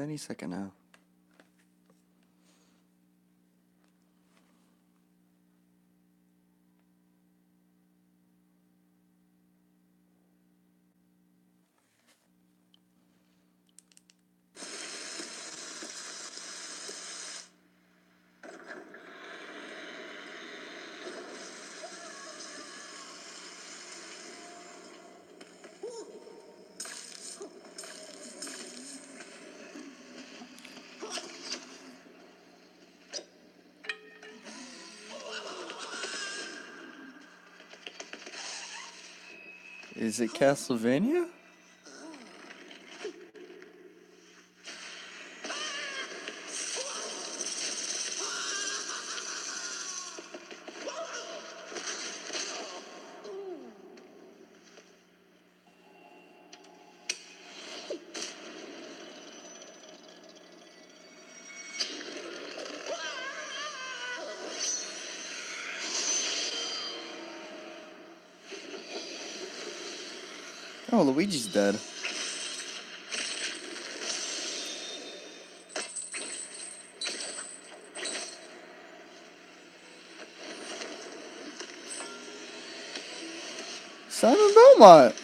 any second now. Is it Castlevania? Oh, Luigi's dead. Simon Belmont!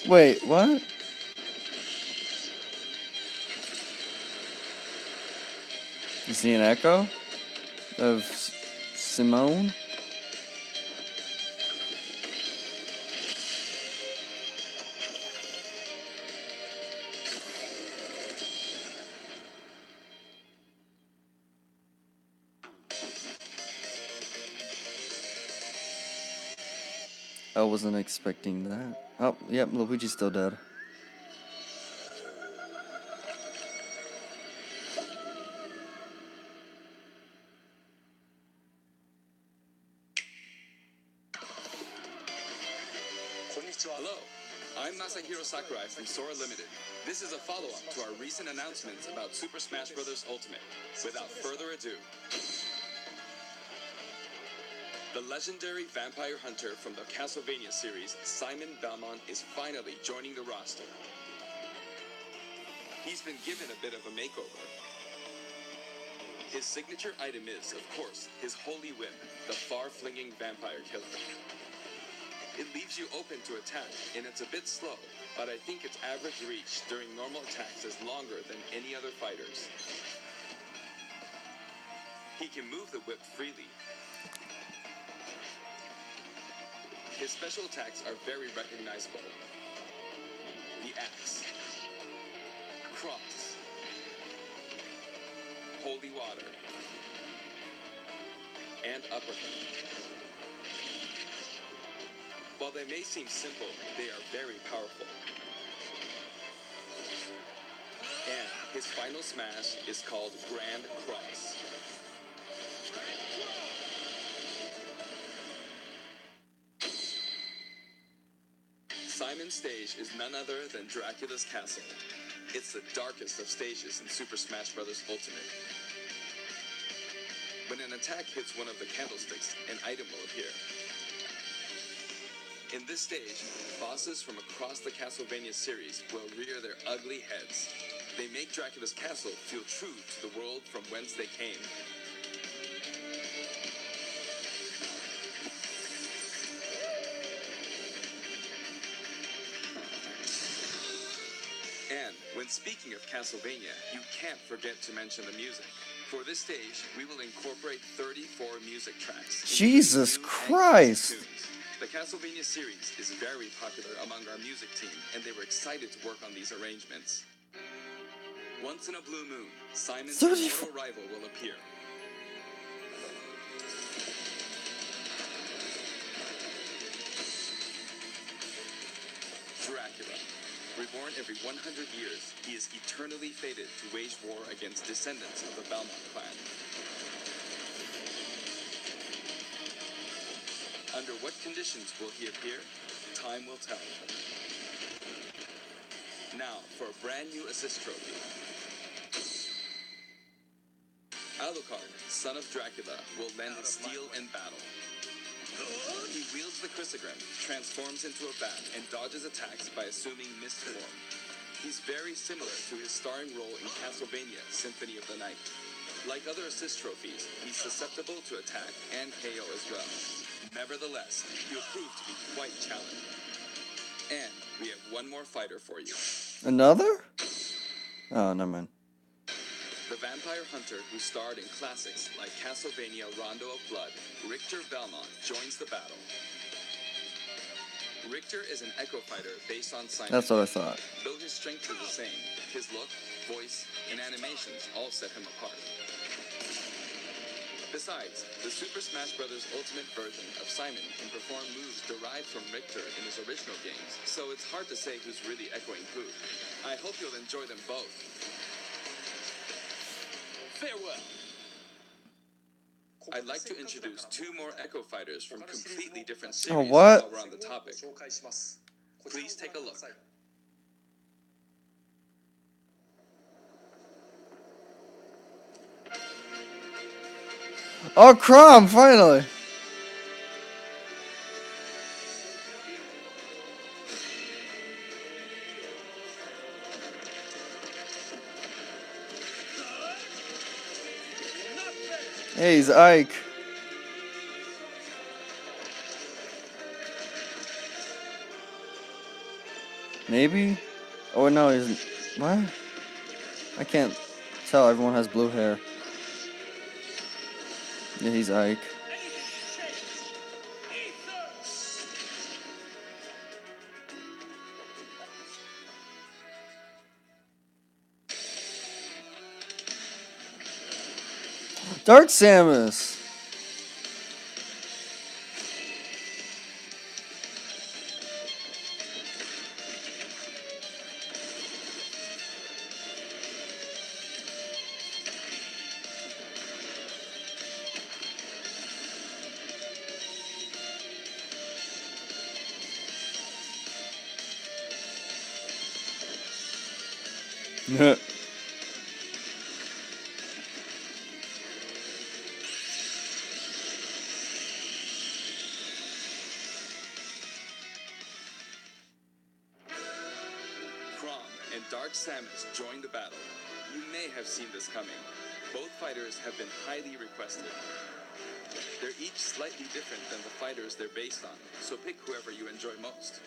Wait, what? Is he an echo of Simone? I wasn't expecting that. Oh, yep, Luigi's still dead. Hello, I'm Masahiro Sakurai from Sora Limited. This is a follow-up to our recent announcements about Super Smash Bros. Ultimate. Without further ado, the legendary vampire hunter from the Castlevania series, Simon Belmont, is finally joining the roster. He's been given a bit of a makeover. His signature item is, of course, his holy whip, the far-flinging vampire killer. It leaves you open to attack, and it's a bit slow, but I think its average reach during normal attacks is longer than any other fighter's. He can move the whip freely. His special attacks are very recognizable. The axe, cross, holy water, and uppercut. While they may seem simple, they are very powerful. And his final smash is called Grand Cross. Simon's stage is none other than Dracula's Castle. It's the darkest of stages in Super Smash Bros. Ultimate. When an attack hits one of the candlesticks, an item will appear. In this stage, bosses from across the Castlevania series will rear their ugly heads. They make Dracula's castle feel true to the world from whence they came. And when speaking of Castlevania, you can't forget to mention the music. For this stage, we will incorporate 34 music tracks. Jesus New and Christ. classic tunes. The Castlevania series is very popular among our music team, and they were excited to work on these arrangements. Once in a blue moon, Simon's 34 immortal rival will appear. Dracula. Reborn every 100 years, he is eternally fated to wage war against descendants of the Belmont clan. Under what conditions will he appear? Time will tell. Now, for a brand new assist trophy. Alucard, son of Dracula, will lend his steel in battle. He wields the Chrysogram, transforms into a bat, and dodges attacks by assuming mist form. He's very similar to his starring role in Castlevania Symphony of the Night. Like other assist trophies, he's susceptible to attack and KO as well. Nevertheless, he'll prove to be quite challenging. And we have one more fighter for you. Another? Oh, never mind. The vampire hunter who starred in classics like Castlevania Rondo of Blood, Richter Belmont, joins the battle. Richter is an echo fighter based on Simon. That's what I thought. Though his strengths are the same, his look, voice, and animations all set him apart. Besides, the Super Smash Bros. Ultimate version of Simon can perform moves derived from Richter in his original games, so it's hard to say who's really echoing who. I hope you'll enjoy them both. Farewell! I'd like to introduce two more Echo Fighters from completely different series what? while we're on the topic. Please take a look. Oh, Crom, finally! Hey, he's Ike. Maybe? Oh, no, he's... What? I can't tell. Everyone has blue hair. Yeah, he's Ike. Dark Samus! Crom and Dark Samus join the battle. You may have seen this coming. Both fighters have been highly requested. They're each slightly different than the fighters they're based on, so pick whoever you enjoy most.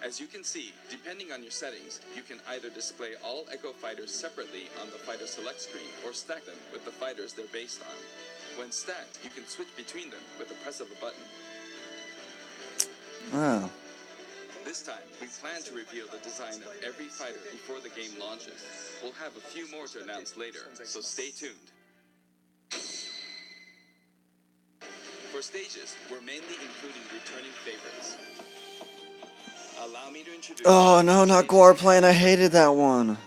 As you can see, depending on your settings, you can either display all Echo Fighters separately on the Fighter Select screen or stack them with the fighters they're based on. When stacked, you can switch between them with the press of a button. Wow. This time, we plan to reveal the design of every fighter before the game launches. We'll have a few more to announce later, so stay tuned. For stages, we're mainly including returning favorites. Allow me to introduce... Oh, no, not Glorplane. I hated that one.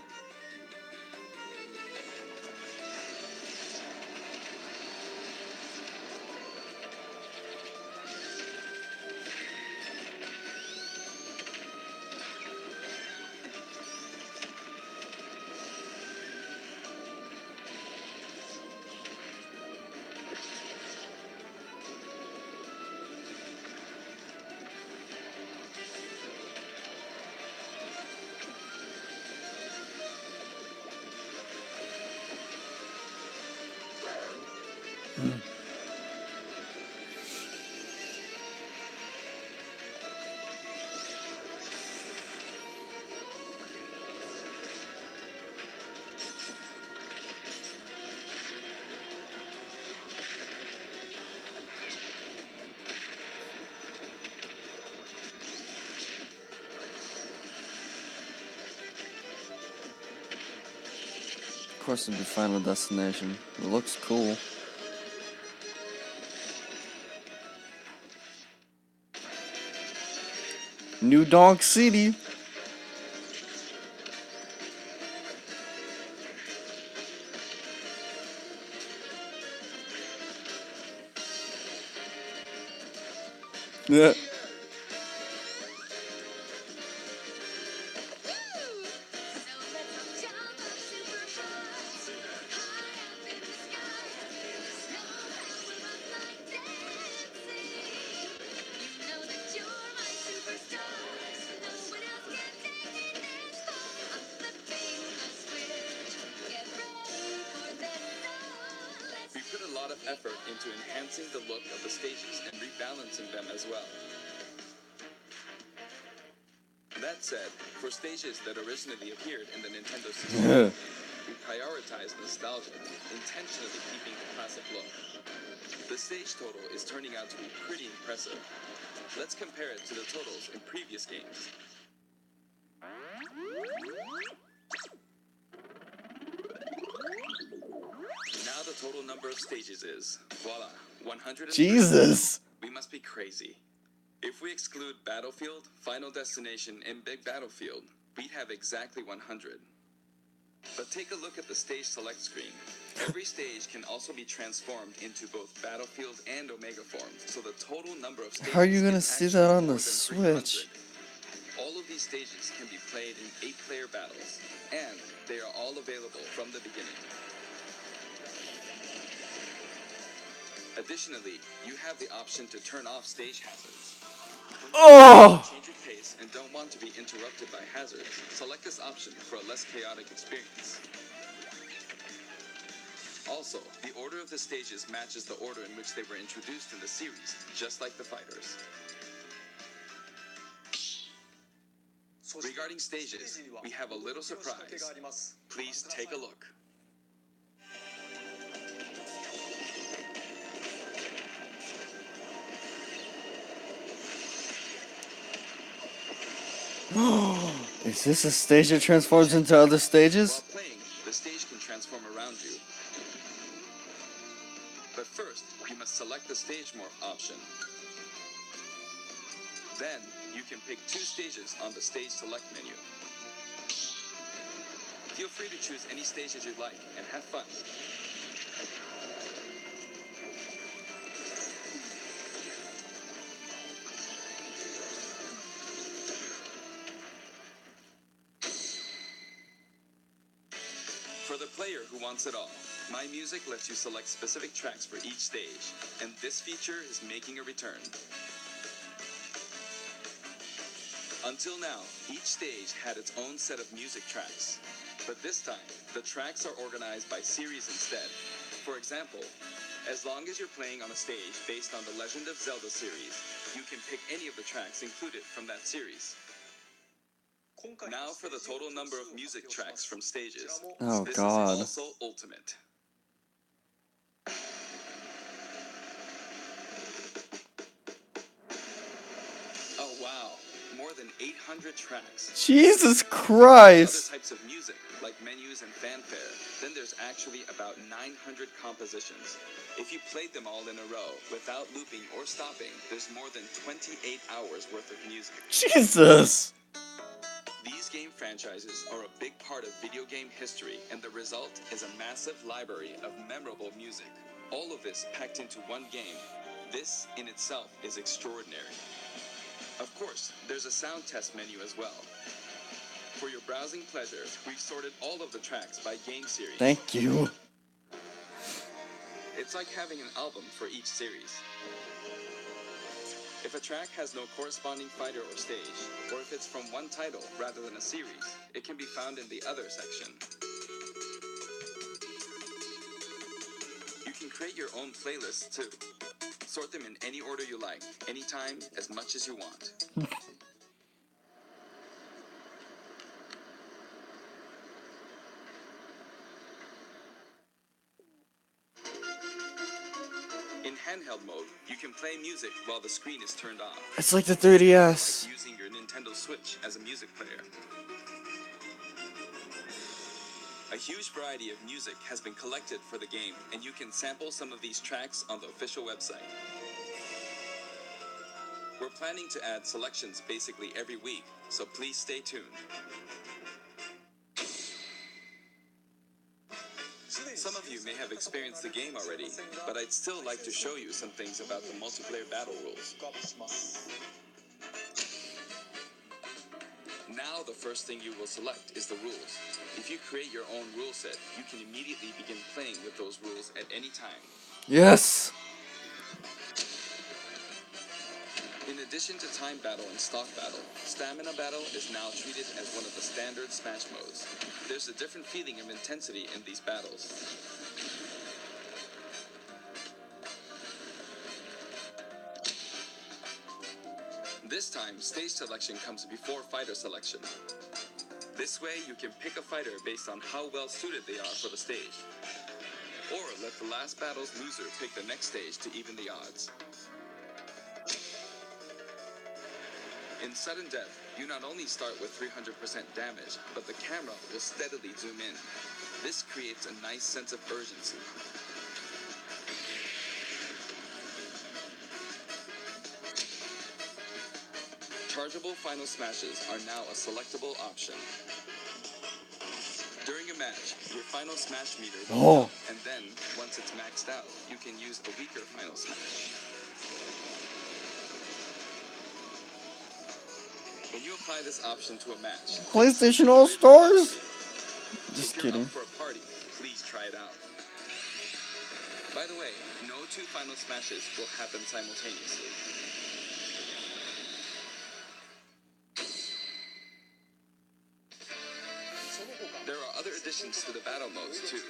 Of course it'd be Final Destination. It looks cool. New Donk City. Yeah. We put a lot of effort into enhancing the look of the stages and rebalancing them as well. That said, for stages that originally appeared in the Nintendo 64, we prioritized nostalgia, intentionally keeping the classic look. The stage total is turning out to be pretty impressive. Let's compare it to the totals in previous games. Now the total number of stages is, voila, 100. Jesus. We must be crazy. If we exclude Battlefield, Final Destination, and Big Battlefield, we'd have exactly 100. But take a look at the stage select screen. Every stage can also be transformed into both Battlefield and Omega forms, so the total number of stages How are you gonna is see actually that on more the than 300. Switch? All of these stages can be played in 8-player battles, and they are all available from the beginning. Additionally, you have the option to turn off stage hazards. Oh! Change your pace and don't want to be interrupted by hazards, select this option for a less chaotic experience. Also, the order of the stages matches the order in which they were introduced in the series, just like the fighters. Regarding stages, we have a little surprise. Please take a look. Is this a stage that transforms into other stages? While playing, the stage can transform around you. But first, you must select the stage morph option. Then, you can pick 2 stages on the stage select menu. Feel free to choose any stages you'd like and have fun. For the player who wants it all, My Music lets you select specific tracks for each stage, and this feature is making a return. Until now, each stage had its own set of music tracks, but this time, the tracks are organized by series instead. For example, as long as you're playing on a stage based on the Legend of Zelda series, you can pick any of the tracks included from that series. Now for the total number of music tracks from stages. Oh, This God. is also ultimate. Oh wow, more than 800 tracks. Jesus Other Christ! types of music, like menus and fanfare, then there's actually about 900 compositions. If you played them all in a row, without looping or stopping, there's more than 28 hours worth of music. Jesus! These game franchises are a big part of video game history, and the result is a massive library of memorable music. All of this packed into one game. This, in itself, is extraordinary. Of course, there's a sound test menu as well. For your browsing pleasure, we've sorted all of the tracks by game series. Thank you. It's like having an album for each series. If a track has no corresponding fighter or stage, or if it's from one title rather than a series, it can be found in the Other section. You can create your own playlists too. Sort them in any order you like, anytime, as much as you want. In handheld mode, you can play music while the screen is turned off. It's like the 3DS. Like using your Nintendo Switch as a music player. A huge variety of music has been collected for the game, and you can sample some of these tracks on the official website. We're planning to add selections basically every week, so please stay tuned. Some of you may have experienced the game already, but I'd still like to show you some things about the multiplayer battle rules. Now the first thing you will select is the rules. If you create your own rule set, you can immediately begin playing with those rules at any time. Yes! In addition to time battle and stock battle, stamina battle is now treated as one of the standard Smash modes. There's a different feeling of intensity in these battles. This time, stage selection comes before fighter selection. This way, you can pick a fighter based on how well suited they are for the stage. Or let the last battle's loser pick the next stage to even the odds. In sudden death, you not only start with 300% damage, but the camera will steadily zoom in. This creates a nice sense of urgency. Chargeable final smashes are now a selectable option. During a match, your final smash meter will go, and then, once it's maxed out, you can use a weaker final smash. When you apply this option to a match, PlayStation All Stars? Just if you're kidding. up for a party, please try it out. By the way, no two final smashes will happen simultaneously. There are other additions to the battle modes too.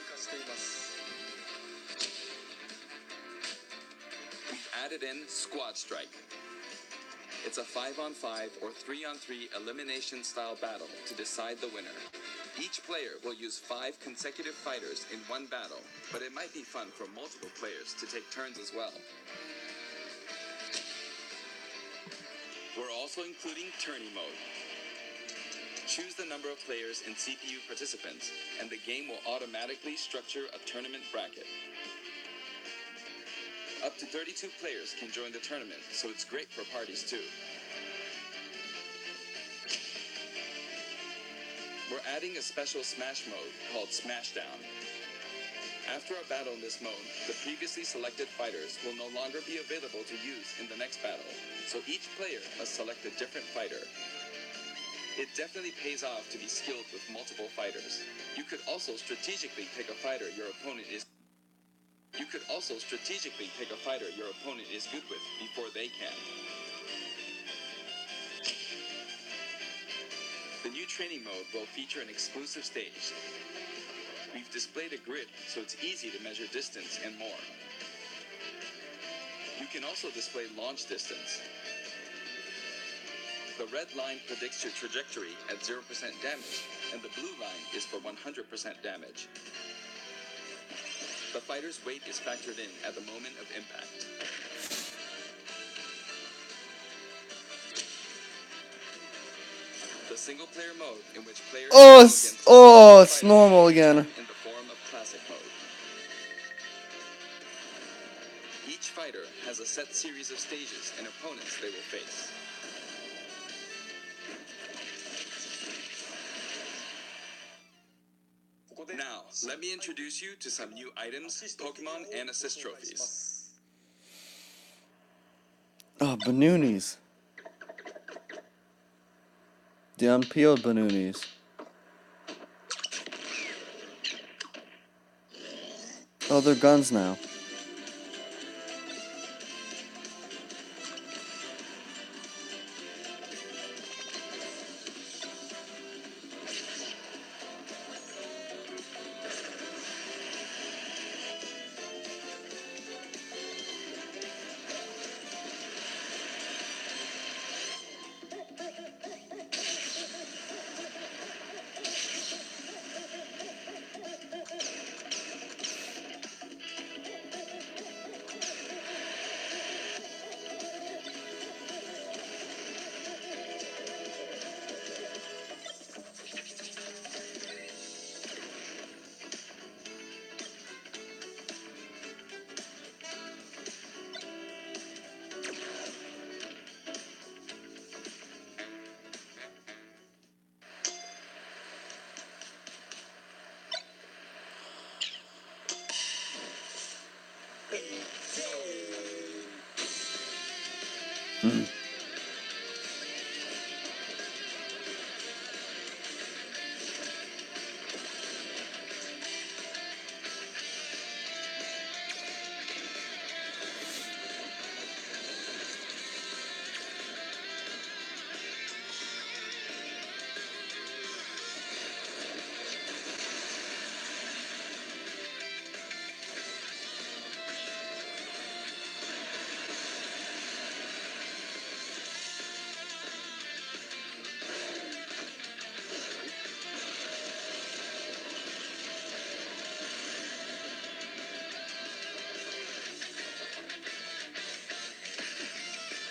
We've added in Squad Strike. It's a 5-on-5 or 3-on-3 elimination style battle to decide the winner. Each player will use 5 consecutive fighters in one battle, but it might be fun for multiple players to take turns as well. We're also including Tourney mode. Choose the number of players and CPU participants, and the game will automatically structure a tournament bracket. Up to 32 players can join the tournament, so it's great for parties too. We're adding a special Smash mode called Smashdown. After a battle in this mode, the previously selected fighters will no longer be available to use in the next battle, so each player must select a different fighter. It definitely pays off to be skilled with multiple fighters. You could also strategically pick a fighter your opponent is good with before they can. The new training mode will feature an exclusive stage. We've displayed a grid so it's easy to measure distance and more. You can also display launch distance. The red line predicts your trajectory at 0% damage, and the blue line is for 100% damage. The fighter's weight is factored in at the moment of impact. The single-player mode, in which players It's normal again. in the form of classic mode. Each fighter has a set series of stages and opponents they will face. Now, let me introduce you to some new items, Pokemon, and assist trophies. Oh, Banoonis. The unpeeled Banoonis. Oh, they're guns now.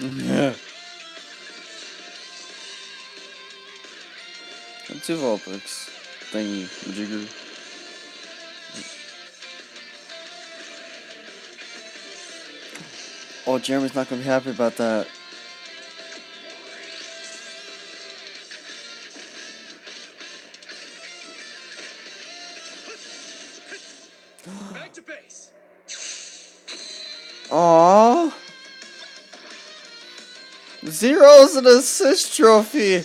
Yeah. Two Vulpix thingy, jigger. Oh, Jeremy's not gonna be happy about that. Back to base. Aww. Zero's an assist trophy.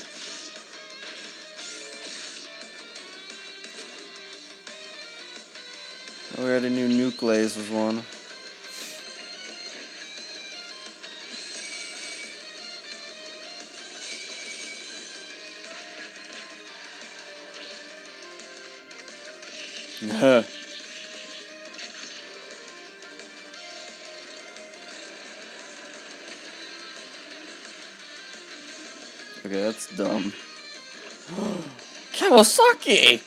We already knew Nucleus was one. Okay, that's dumb. Kawasaki!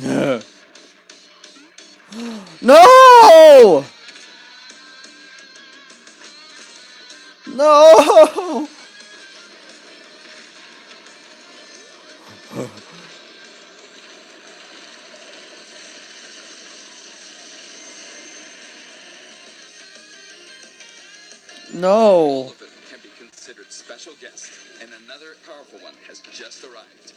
No! No! No! All of them can be considered special guests, and another powerful one has just arrived.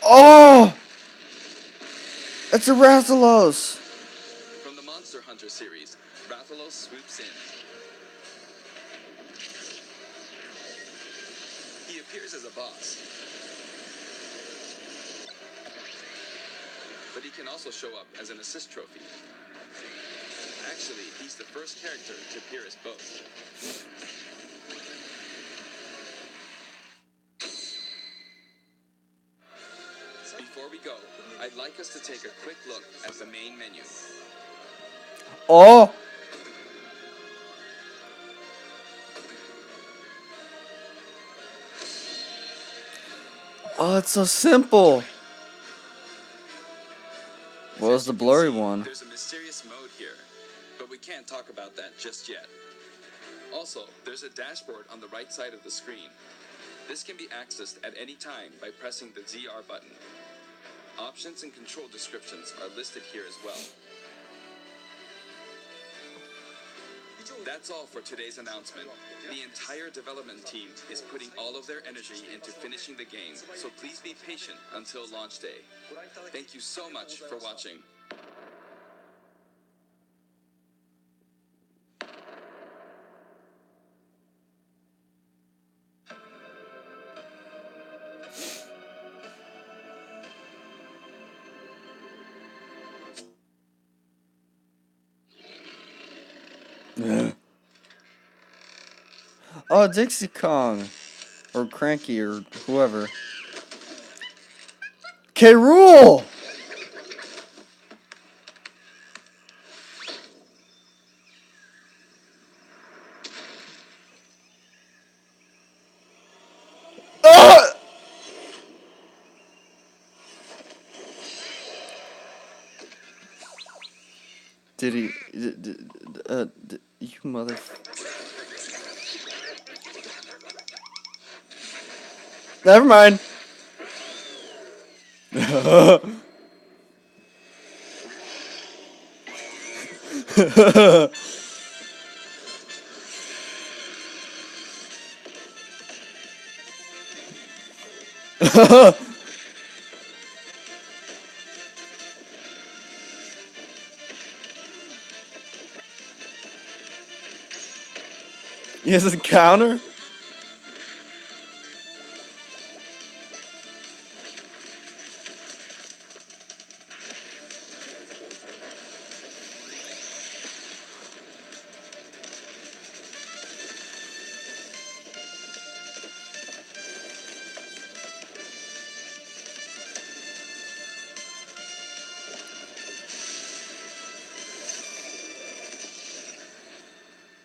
Oh! It's a Rathalos! From the Monster Hunter series, Rathalos swoops in. He appears as a boss, but he can also show up as an assist trophy. Actually, he's the first character to appear as both. Before we go, I'd like us to take a quick look at the main menu. Oh! Oh, it's so simple! What was the blurry one? There's a mysterious mode here, but we can't talk about that just yet. Also, there's a dashboard on the right side of the screen. This can be accessed at any time by pressing the ZR button. Options and control descriptions are listed here as well. That's all for today's announcement. The entire development team is putting all of their energy into finishing the game, so please be patient until launch day. Thank you so much for watching. Oh, Dixie Kong! Or Cranky, or whoever. K. Rool! Did he? You mother. Never mind. He has a counter?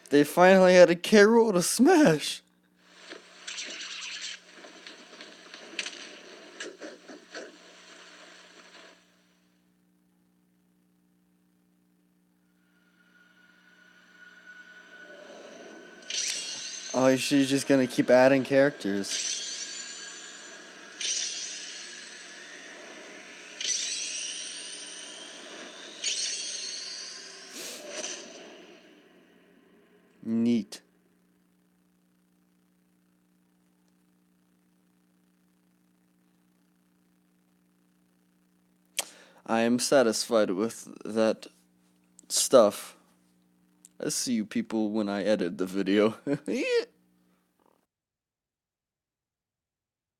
They finally had a K. Rool to smash. Oh, she's just gonna keep adding characters. Neat. I am satisfied with that stuff. I see you people when I edit the video.